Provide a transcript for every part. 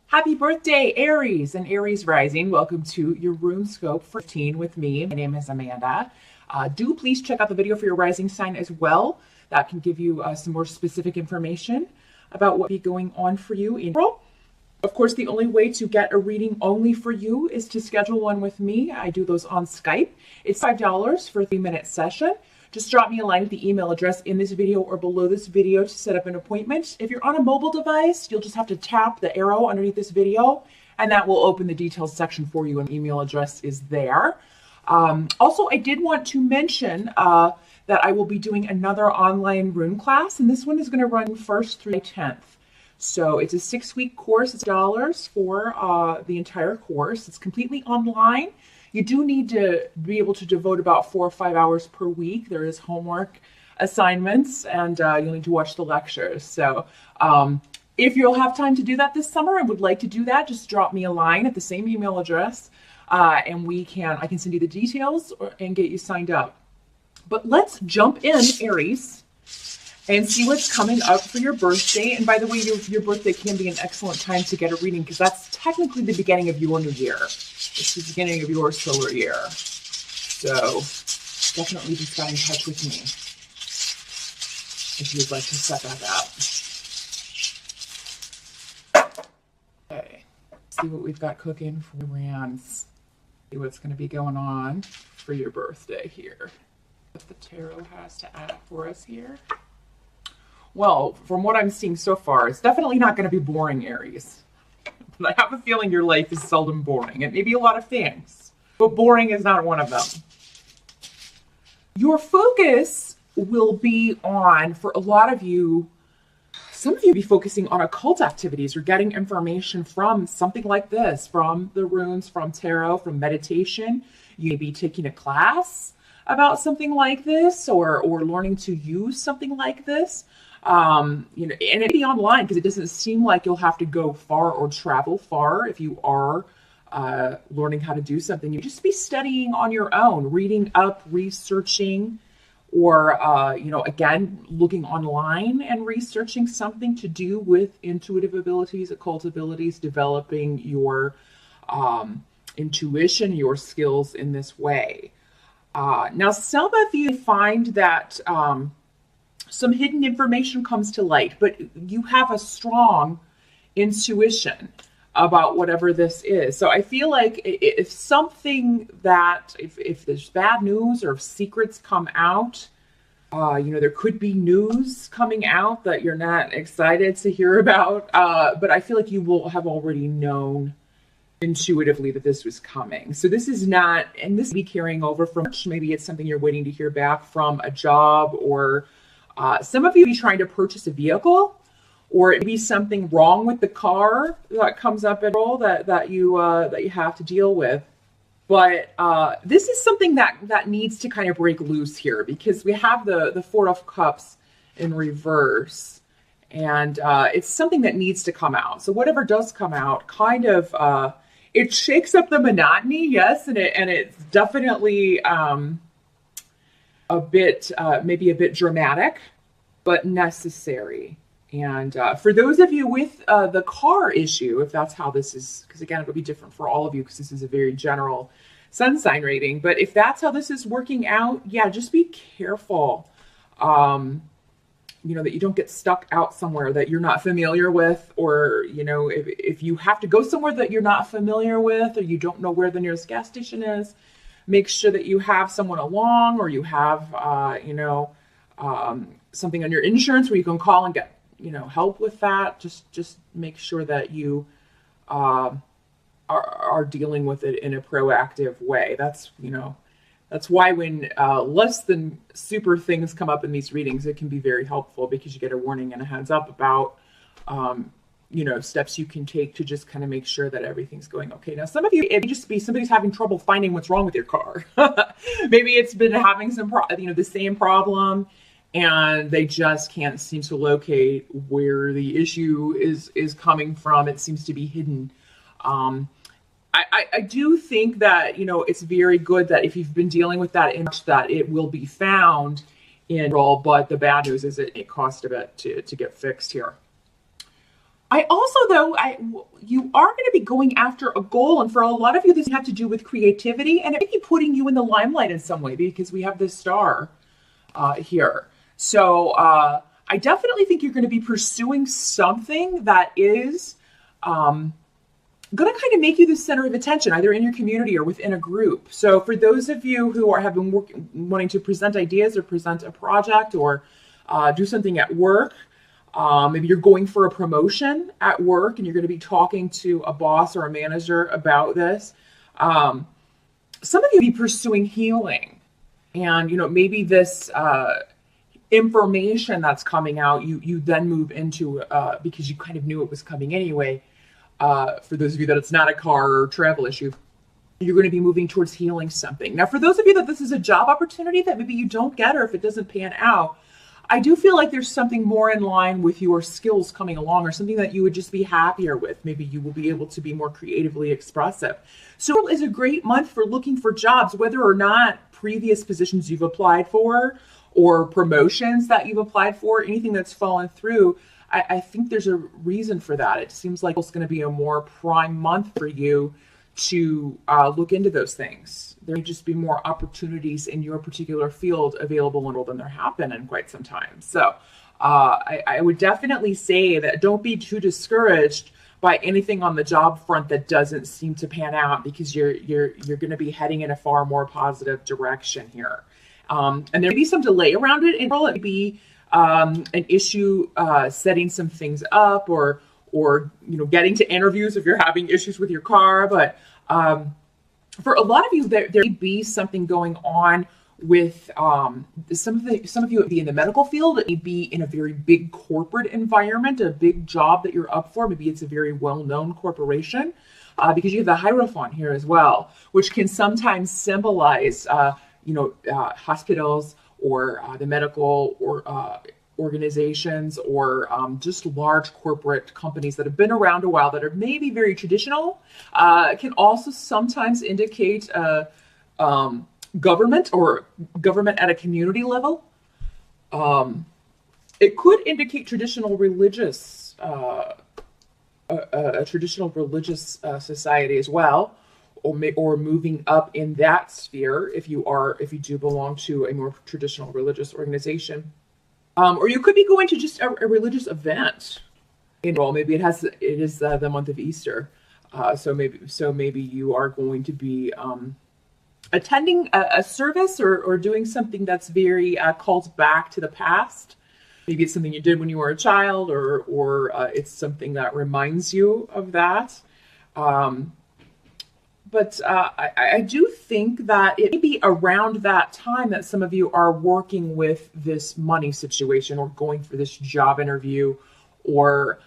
Happy birthday, Aries and Aries rising. Welcome to your rune scope for 15 with me. My name is Amanda. Do please check out the video for your rising sign as well. That can give you some more specific information about what will be going on for you in April. Of course, the only way to get a reading only for you is to schedule one with me. I do those on Skype. It's $5 for a 3-minute session. Just drop me a line at the email address in this video or below this video to set up an appointment. If you're on a mobile device, you'll just have to tap the arrow underneath this video, and that will open the details section for you, and the email address is there. Also, I did want to mention that I will be doing another online rune class, and this one is going to run 1st through 10th. So it's a 6-week course. It's $1 for the entire course. It's completely online. You do need to be able to devote about 4 or 5 hours per week. There is homework assignments, and you'll need to watch the lectures. So if you'll have time to do that this summer and would like to do that, just drop me a line at the same email address, and I can send you the details and get you signed up. But let's jump in, Aries, and see what's coming up for your birthday. And by the way, your birthday can be an excellent time to get a reading because that's technically the beginning of your new year. It's the beginning of your solar year. So definitely just get in touch with me if you'd like to set that up. Okay, let's see what we've got cooking for Rans. See what's going to be going on for your birthday here. What the tarot has to add for us here. Well, from what I'm seeing so far, it's definitely not going to be boring, Aries. But I have a feeling your life is seldom boring. It may be a lot of things, but boring is not one of them. Your focus will be on, for a lot of you, some of you will be focusing on occult activities or getting information from something like this, from the runes, from tarot, from meditation. You may be taking a class about something like this or learning to use something like this. And it'd be online because it doesn't seem like you'll have to go far or travel far if you are learning how to do something. You just be studying on your own, reading up, researching, or again, looking online and researching something to do with intuitive abilities, occult abilities, developing your intuition, your skills in this way. Now, some of you find that some hidden information comes to light, but you have a strong intuition about whatever this is. So I feel like if there's bad news or if secrets come out, there could be news coming out that you're not excited to hear about. But I feel like you will have already known intuitively that this was coming. So this is not, and this may be carrying over from, maybe it's something you're waiting to hear back from a job, or some of you be trying to purchase a vehicle, or it be something wrong with the car that comes up at all that you have to deal with. But this is something that needs to kind of break loose here, because we have the Four of Cups in reverse, and it's something that needs to come out. So whatever does come out, kind of it shakes up the monotony, yes, and it's definitely maybe a bit dramatic, but necessary. And for those of you with the car issue, if that's how this is, because again, it'll be different for all of you because this is a very general sun sign rating. But if that's how this is working out, yeah, just be careful. That you don't get stuck out somewhere that you're not familiar with, or, if you have to go somewhere that you're not familiar with, or you don't know where the nearest gas station is, make sure that you have someone along, or you have, something on your insurance where you can call and get, help with that. Just make sure that you are dealing with it in a proactive way. That's why when less than super things come up in these readings, it can be very helpful, because you get a warning and a heads up about, steps you can take to just kind of make sure that everything's going okay. Now, some of you, it may just be somebody's having trouble finding what's wrong with your car. Maybe it's been having the same problem, and they just can't seem to locate where the issue is coming from. It seems to be hidden. I do think that, it's very good that if you've been dealing with that, that it will be found in roll, but the bad news is it costs a bit to get fixed here. I also, though, you are going to be going after a goal, and for a lot of you, this have to do with creativity, and it may be putting you in the limelight in some way because we have this star here. So I definitely think you're going to be pursuing something that is going to kind of make you the center of attention, either in your community or within a group. So for those of you who have been wanting to present ideas or present a project or do something at work, maybe you're going for a promotion at work and you're going to be talking to a boss or a manager about this. Some of you be pursuing healing, and maybe this information that's coming out, you then move into because you kind of knew it was coming anyway. For those of you that it's not a car or travel issue, you're going to be moving towards healing something. Now, for those of you that this is a job opportunity that maybe you don't get, or if it doesn't pan out, I do feel like there's something more in line with your skills coming along, or something that you would just be happier with. Maybe you will be able to be more creatively expressive. So is a great month for looking for jobs, whether or not previous positions you've applied for or promotions that you've applied for, anything that's fallen through. I think there's a reason for that. It seems like it's going to be a more prime month for you to look into those things. There may just be more opportunities in your particular field available than there have been in quite some time. So I would definitely say that don't be too discouraged by anything on the job front that doesn't seem to pan out, because you're going to be heading in a far more positive direction here. And there may be some delay around it. It may be an issue setting some things up, or getting to interviews if you're having issues with your car. But for a lot of you, there may be something going on with some of you would be in the medical field. It may be in a very big corporate environment, a big job that you're up for. Maybe it's a very well-known corporation, because you have the Hierophant here as well, which can sometimes symbolize hospitals, or the medical or organizations, or just large corporate companies that have been around a while that are maybe very traditional. It can also sometimes indicate government, or government at a community level. It could indicate traditional religious, a traditional religious society as well. Or moving up in that sphere if you do belong to a more traditional religious organization, or you could be going to just a religious event. Maybe it is the month of Easter, so maybe you are going to be attending a service or doing something that's very calls back to the past. Maybe it's something you did when you were a child, or it's something that reminds you of that. But I do think that it may be around that time that some of you are working with this money situation, or going for this job interview, or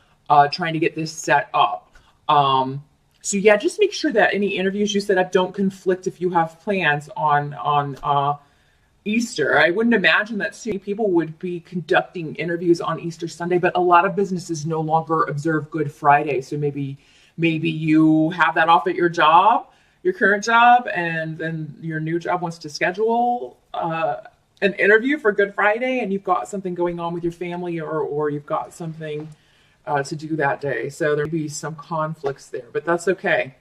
trying to get this set up. So yeah, just make sure that any interviews you set up don't conflict if you have plans on Easter. I wouldn't imagine that so many people would be conducting interviews on Easter Sunday, but a lot of businesses no longer observe Good Friday. So maybe you have that off at your current job, and then your new job wants to schedule an interview for Good Friday, and you've got something going on with your family, or you've got something to do that day. So there may be some conflicts there, but that's okay.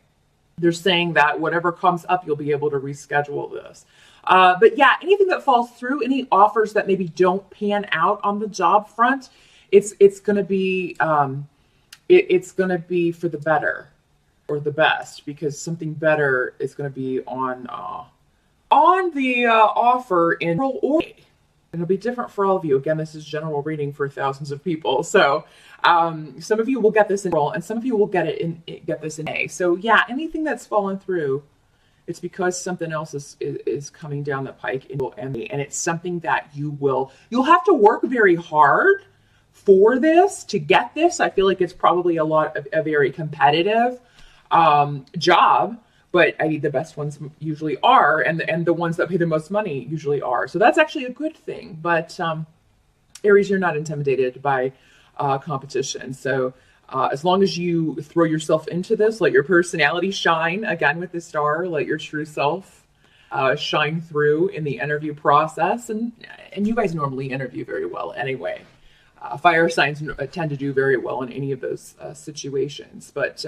They're saying that whatever comes up, you'll be able to reschedule this. But yeah, anything that falls through, any offers that maybe don't pan out on the job front, it's going to be it's going to be for the better, or the best, because something better is going to be on the offer in April or May. It'll be different for all of you. Again, this is general reading for thousands of people. So some of you will get this in April, and some of you will get this in May. So yeah, anything that's fallen through, it's because something else is coming down the pike in April and May, and it's something that you'll have to work very hard for this to get this. I feel like it's probably a very competitive job, but I mean, the best ones usually are, and the ones that pay the most money usually are. So that's actually a good thing. But Aries, you're not intimidated by competition. So as long as you throw yourself into this, let your personality shine, again with the star, let your true self shine through in the interview process. And you guys normally interview very well anyway. Fire signs tend to do very well in any of those situations. But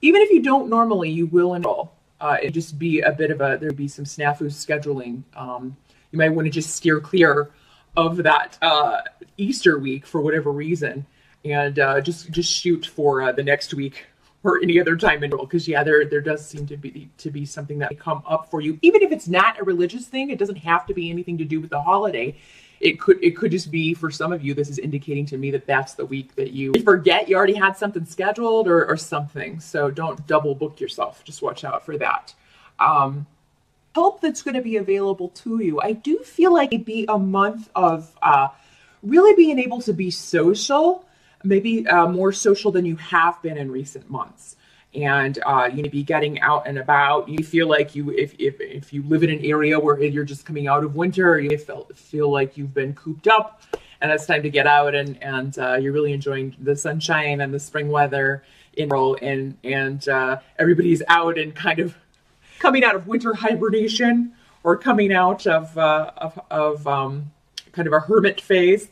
even if you don't normally, you will enroll. It just be a bit of there'd be some snafu scheduling. You might want to just steer clear of that Easter week for whatever reason, and just shoot for the next week or any other time in because yeah, there does seem to be something that may come up for you, even if it's not a religious thing. It doesn't have to be anything to do with the holiday. It could just be, for some of you, this is indicating to me that that's the week that you forget you already had something scheduled or something. So don't double book yourself. Just watch out for that. Help that's going to be available to you. I do feel like it'd be a month of really being able to be social, maybe more social than you have been in recent months. And you need to be getting out and about. You feel like if you live in an area where you're just coming out of winter, you feel like you've been cooped up, and it's time to get out and you're really enjoying the sunshine and the spring weather and everybody's out and kind of coming out of winter hibernation or coming out of kind of a hermit phase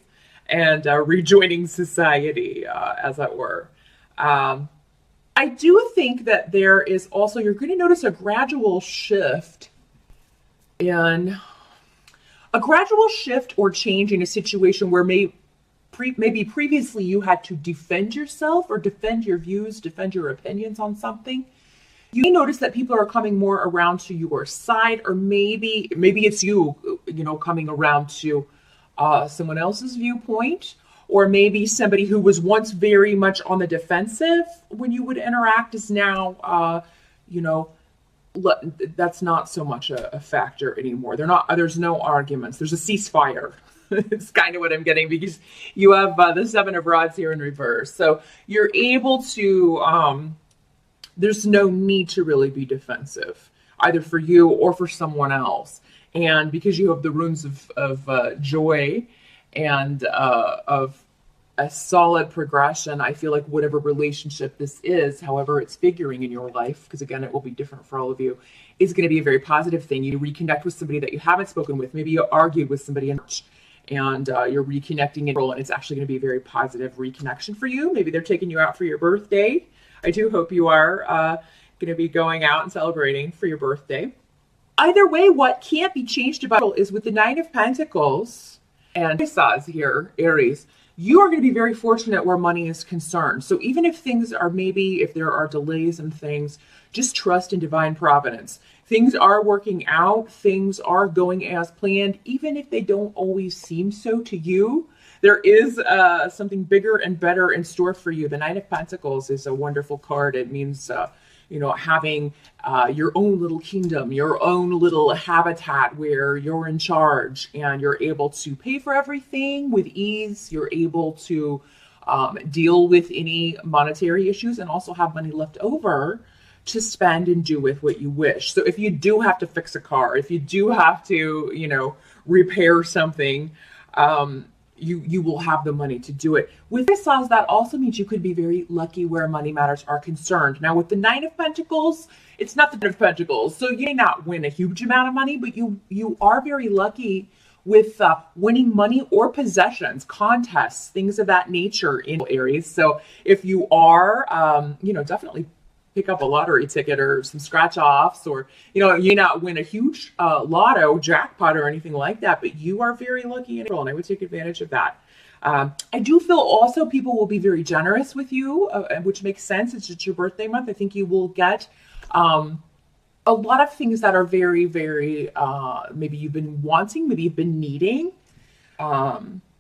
and rejoining society, as it were. I do think that there is also, you're going to notice a gradual shift or change in a situation where maybe previously you had to defend yourself or defend your views, defend your opinions on something. You may notice that people are coming more around to your side, or maybe it's you coming around to someone else's viewpoint. Or maybe somebody who was once very much on the defensive when you would interact is now, that's not so much a factor anymore. There's no arguments. There's a ceasefire. It's kind of what I'm getting, because you have the Seven of Rods here in reverse. So you're able to, there's no need to really be defensive, either for you or for someone else. And because you have the runes of joy, and of a solid progression, I feel like whatever relationship this is, however it's figuring in your life, because again, it will be different for all of you, is going to be a very positive thing. You reconnect with somebody that you haven't spoken with. Maybe you argued with somebody in church, and you're reconnecting and it's actually going to be a very positive reconnection for you. Maybe they're taking you out for your birthday. I do hope you are going to be going out and celebrating for your birthday. Either way, what can't be changed about is with the Nine of Pentacles and Pisces here, Aries, you are going to be very fortunate where money is concerned. So even if things are if there are delays and things, just trust in divine providence. Things are working out. Things are going as planned, even if they don't always seem so to you. There is something bigger and better in store for you. The Nine of Pentacles is a wonderful card. It means having your own little kingdom, your own little habitat where you're in charge and you're able to pay for everything with ease. You're able to deal with any monetary issues and also have money left over to spend and do with what you wish. So if you do have to fix a car, if you do have to, repair something, you will have the money to do it. With Pisces, that also means you could be very lucky where money matters are concerned. Now, with the Nine of Pentacles, it's not the Nine of Pentacles, so you may not win a huge amount of money, but you are very lucky with winning money or possessions, contests, things of that nature in Aries. So if you are, definitely pick up a lottery ticket or some scratch offs, or you may not win a huge lotto jackpot or anything like that, but you are very lucky in April, and I would take advantage of that. I do feel also people will be very generous with you, which makes sense. It's just your birthday month. I think you will get a lot of things that are very, very maybe you've been wanting, maybe you've been needing.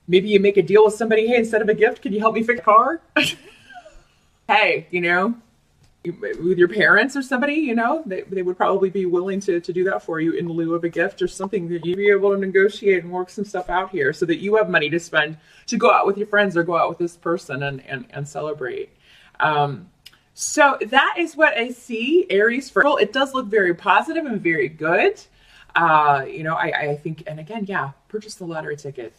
Maybe you make a deal with somebody. Hey, instead of a gift, can you help me fix a car? Hey, with your parents or somebody, they would probably be willing to do that for you in lieu of a gift or something, that you'd be able to negotiate and work some stuff out here so that you have money to spend to go out with your friends or go out with this person and celebrate. So that is what I see, Aries. It does look very positive and very good. I think, and again, purchase the lottery ticket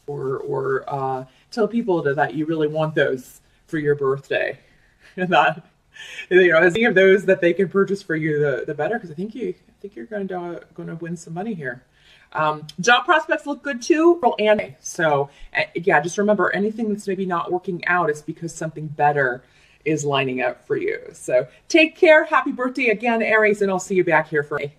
or tell people that you really want those for your birthday. And that, as many of those that they can purchase for you, the better, because I think you're going to win some money here. Job prospects look good too. And so yeah, just remember, anything that's maybe not working out is because something better is lining up for you. So take care. Happy birthday again, Aries, and I'll see you back here for me.